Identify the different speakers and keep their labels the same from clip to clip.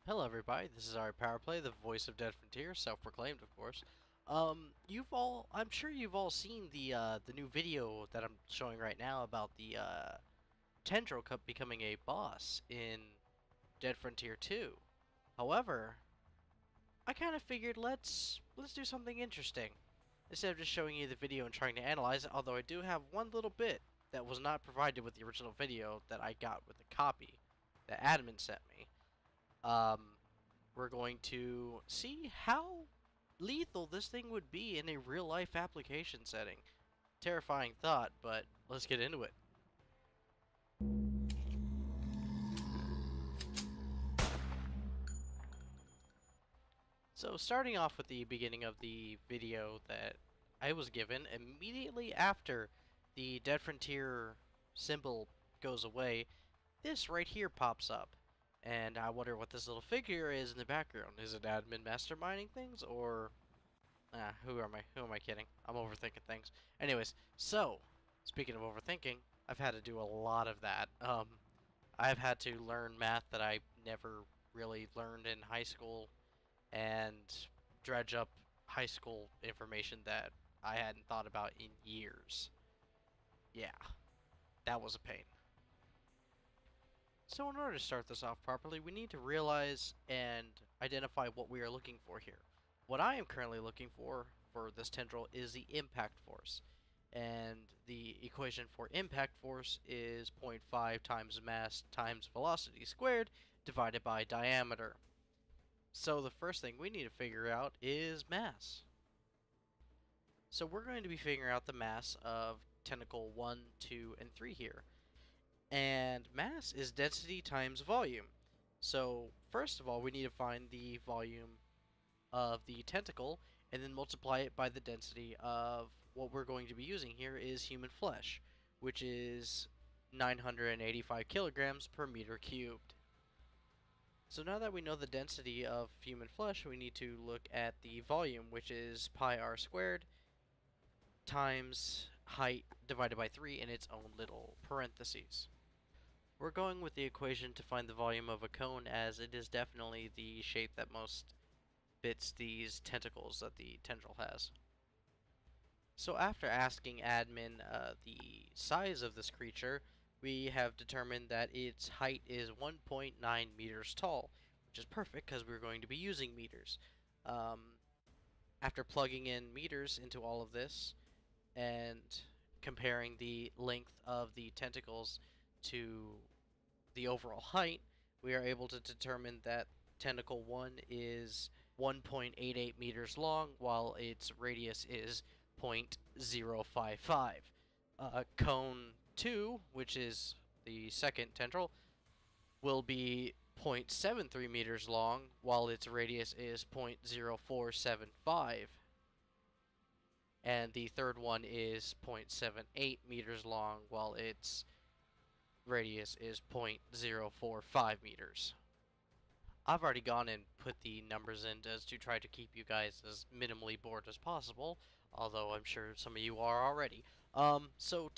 Speaker 1: Hello everybody, this is our Power Play, the voice of Dead Frontier, self-proclaimed of course. I'm sure you've all seen the new video that I'm showing right now about the Tendril Cup becoming a boss in Dead Frontier 2. However, I kind of figured let's do something interesting. Instead of just showing you the video and trying to analyze it, although I do have one little bit that was not provided with the original video that I got with the copy that admin sent me. Um, we're going to see how lethal this thing would be in a real-life application setting. Terrifying thought, but let's get into it. So starting off with the beginning of the video that I was given, immediately after the Dead Frontier symbol goes away, this right here pops up. And I wonder what this little figure is in the background. Is it admin masterminding things, or who am I? Who am I kidding? I'm overthinking things. Anyways, so speaking of overthinking, I've had to do a lot of that. I've had to learn math that I never really learned in high school, and dredge up high school information that I hadn't thought about in years. Yeah, that was a pain. So in order to start this off properly, we need to realize and identify what we are looking for here. What I am currently looking for this tendril is the impact force. And the equation for impact force is 0.5 times mass times velocity squared divided by diameter. So the first thing we need to figure out is mass. So we're going to be figuring out the mass of tentacle 1, 2, and 3 here. And mass is density times volume. So first of all, we need to find the volume of the tentacle and then multiply it by the density of what we're going to be using here is human flesh, which is 985 kilograms per meter cubed. So now that we know the density of human flesh, we need to look at the volume, which is pi r squared times height divided by 3 in its own little parentheses. We're going with the equation to find the volume of a cone, as it is definitely the shape that most fits these tentacles that the tendril has. So after asking admin the size of this creature, we have determined that its height is 1.9 meters tall, which is perfect because we're going to be using meters. After plugging in meters into all of this and comparing the length of the tentacles to the overall height, we are able to determine that tentacle 1 is 1.88 meters long, while its radius is 0.055. Cone 2, which is the second tendril, will be 0.73 meters long, while its radius is 0.0475. And the third one is 0.78 meters long, while its radius is 0.045 meters. I've already gone and put the numbers in as to try to keep you guys as minimally bored as possible, although I'm sure some of you are already. So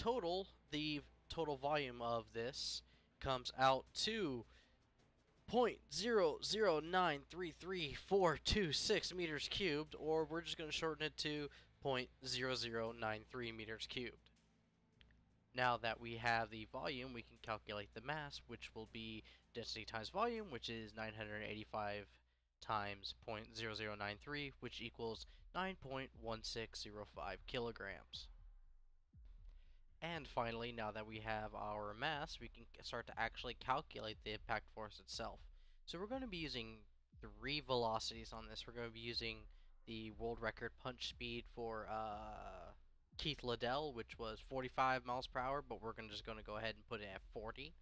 Speaker 1: the total volume of this comes out to 0.00933,426 meters cubed, or we're just going to shorten it to 0.0093 meters cubed. Now that we have the volume, we can calculate the mass, which will be density times volume, which is 985 times 0.0093, which equals 9.1605 kilograms. And finally, now that we have our mass, we can start to actually calculate the impact force itself. So we're going to be using 3 velocities on this. We're going to be using the world record punch speed for Keith Liddell, which was 45 miles per hour, but we're just going to go ahead and put it at 40.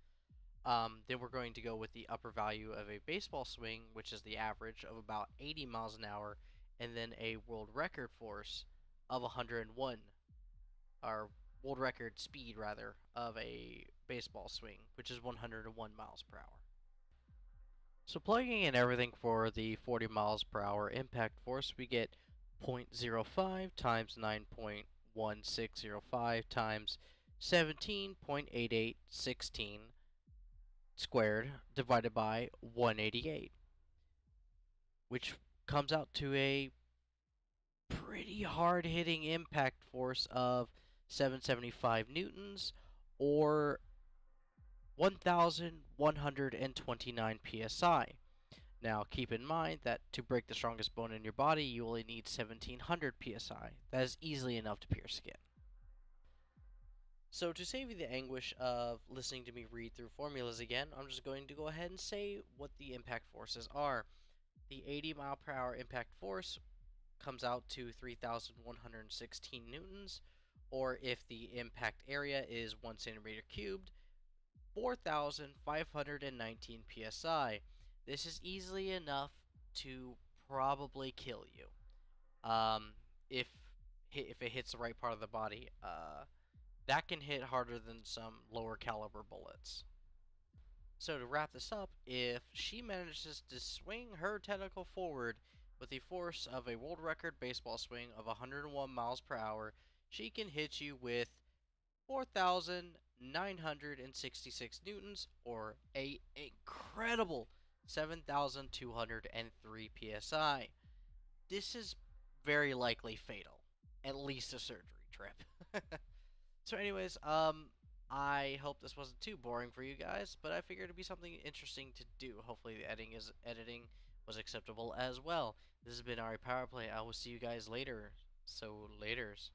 Speaker 1: Then we're going to go with the upper value of a baseball swing, which is the average of about 80 miles an hour, and then a world record force of 101, or world record speed, rather, of a baseball swing, which is 101 miles per hour. So plugging in everything for the 40 miles per hour impact force, we get 0.05 times 9.1605 times 17.8816 squared divided by 188. which comes out to a pretty hard hitting impact force of 775 newtons or 1129 psi. Now, keep in mind that to break the strongest bone in your body, you only need 1700 psi. That is easily enough to pierce skin. So, to save you the anguish of listening to me read through formulas again, I'm just going to go ahead and say what the impact forces are. The 80 mile per hour impact force comes out to 3,116 newtons, or if the impact area is 1 centimeter cubed, 4,519 psi. This is easily enough to probably kill you. Um, if if it hits the right part of the body, that can hit harder than some lower caliber bullets. So to wrap this up, if she manages to swing her tentacle forward with the force of a world record baseball swing of 101 miles per hour, she can hit you with 4,966 newtons, or a incredible 7,203 psi. This is very likely fatal, at least a surgery trip. So, anyways, I hope this wasn't too boring for you guys, but I figured it'd be something interesting to do. Hopefully, the editing was acceptable as well. This has been Ari Power Play. I will see you guys later. So, laters.